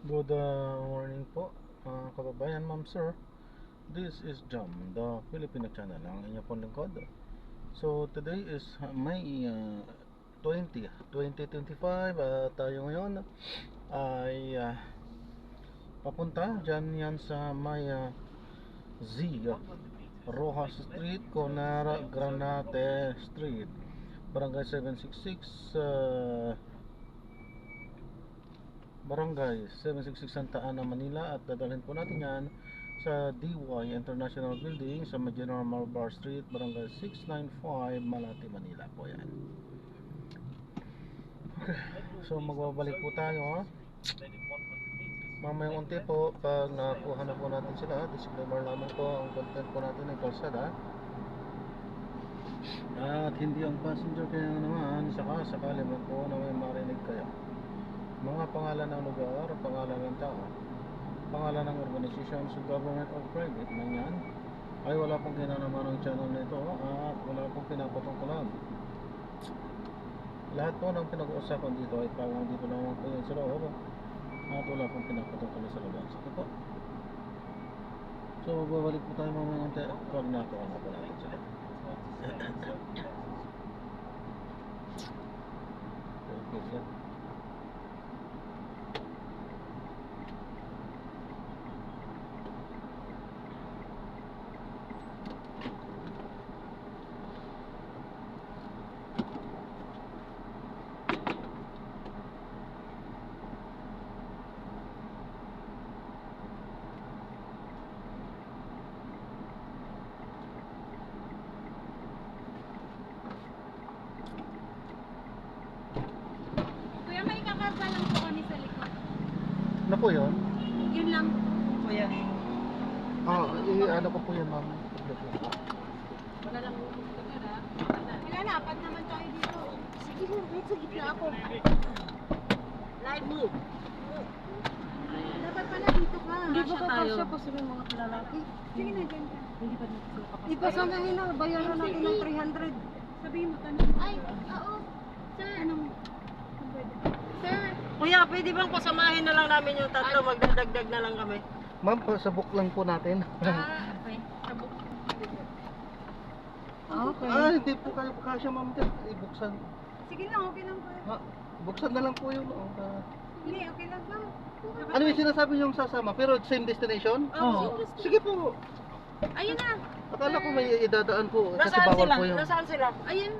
Good morning po mga kababayan, ma'am sir. This is Jam, the Filipino channel, ang inyo pong lingkod. So today is May 20, 2025 at tayo ngayon ay papunta dyan yan sa may Z Rojas Street, Conara Granate Street, Barangay 766 Barangay 766 Santa Ana, Manila, at dadalhin po natin yan sa DY International Building sa General Malbar Street, Barangay 695, Malate, Manila po yan. Okay, so magbabalik po tayo mamaya unti po pag nakuha na po natin sila. Disclaimer lamang po, ang content po natin ay kalsada at hindi ang passenger, kaya naman sakali mo po na may marinig kayo mga pangalan ng lugar, pangalan ng tao, pangalan ng organization, government or private man yan, ay wala pong kinalaman ng channel na ito at wala pong pinapatungkulan. Lahat po ng pinag-uusapan dito ay pawang dito naman po yun sa loob at wala pong pinapatungkulan sa labas. Ito po. So babalik po tayo mamaya unti pag nakuha na po natin sila. Okay, na po yun? Yun lang. Kuya. Ano ko po yan, ma'am? Wala lang apat naman tayo dito. Sige mo, wait, sa gitna ako. Live move. Dapat pala dito ka. Hindi ba tayo? kasya kasi may mga lalaki? Sige na, dyan ka. Hindi ba sila kapatid? Ipasamahin na, bayaran natin ng 300. Sabihin mo, tanong. Ay, oo. Sir. Anong? Sir. Kuya, pwede bang pasamahin na lang namin yung tatlo? Magdadagdag na lang kami. Ma'am, pasabok lang po natin. Okay. Sabok. Okay. Hindi po kayo kasya, ma'am. Ibuksan. Sige lang, okay lang po. Ha, buksan na lang po yun. Hindi, okay lang ba? Ano yung sinasabi niyong sasama? Pero same destination? Oo. Sige po. Ayun na. Akala ko may idadaan po. Kasi Nasaan bawal sila? po yun. Nasaan sila? Ayun.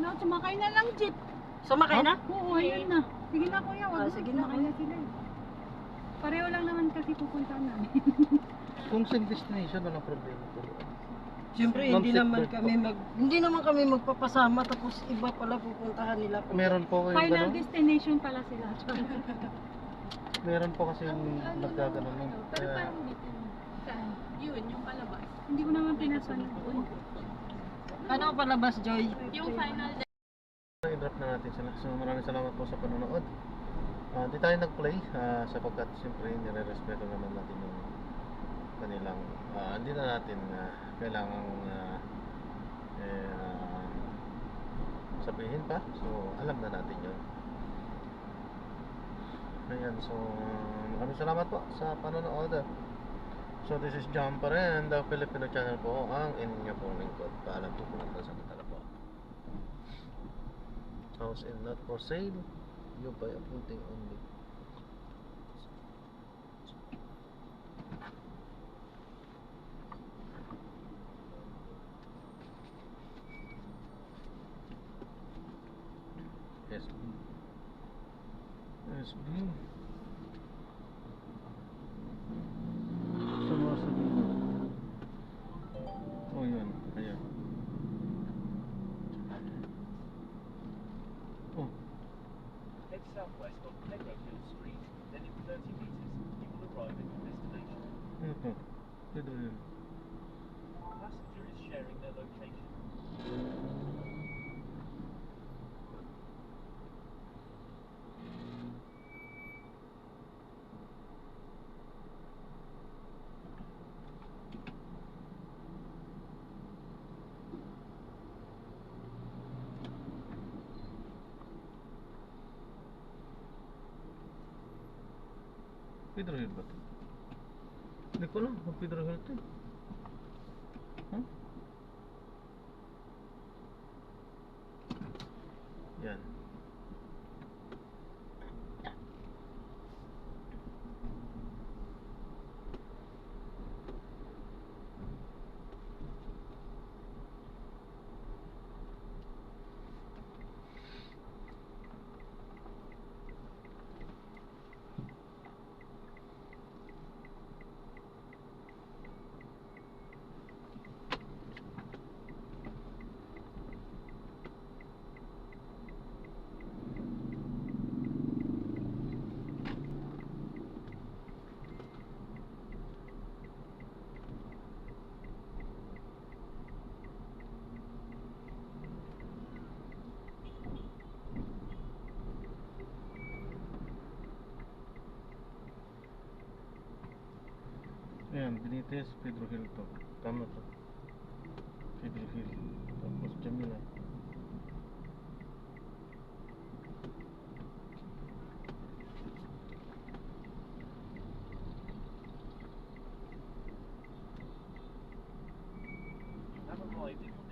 No, sumakay na lang jeep. Sumakay na? Oo, ayun na. Sige na kuya, wag Sige na. sumakay na sila. Pareho lang naman kasi pupuntahan namin. Kung same destination, walang problema po. Siyempre, hindi naman kami magpapasama tapos iba pala pupuntahan nila. Meron po kayong Final gano'n? destination pala sila. Meron po kasi nagkaganon nun. Pero Kaya, parang dito. Saan? Yun, yung palabas. Hindi ko naman pinapanood. Ano palabas, Joy? Yung final i-drop na natin sila. So maraming salamat po sa panonood. Di tayo nag-play sapagkat siyempre nire-respeto naman natin yung kanilang hindi na natin kailangang sabihin pa. So alam na natin yun. Ayan, so maraming salamat po sa panonood. So this is John pa rin, the Filipino channel po, ang inyo pong lingkod. Paalam po po sa matala po. House and not for sale. You buy a printing only. SB. SB. Sumasabi. Oh yun. Ayan. Oh. Head southwest on Pedrofield Street, then in 30 meters, you will arrive at your destination. Ano to? Ito yun. Passenger is sharing their location. Pedro Hill ba to? Hindi ko alam kung Pedro Hill to eh. Huh? Yan. Ayan, Benitez, Pedro Hill to. Tama to. Pedro Hill. Tapos Jamila. Have arrived in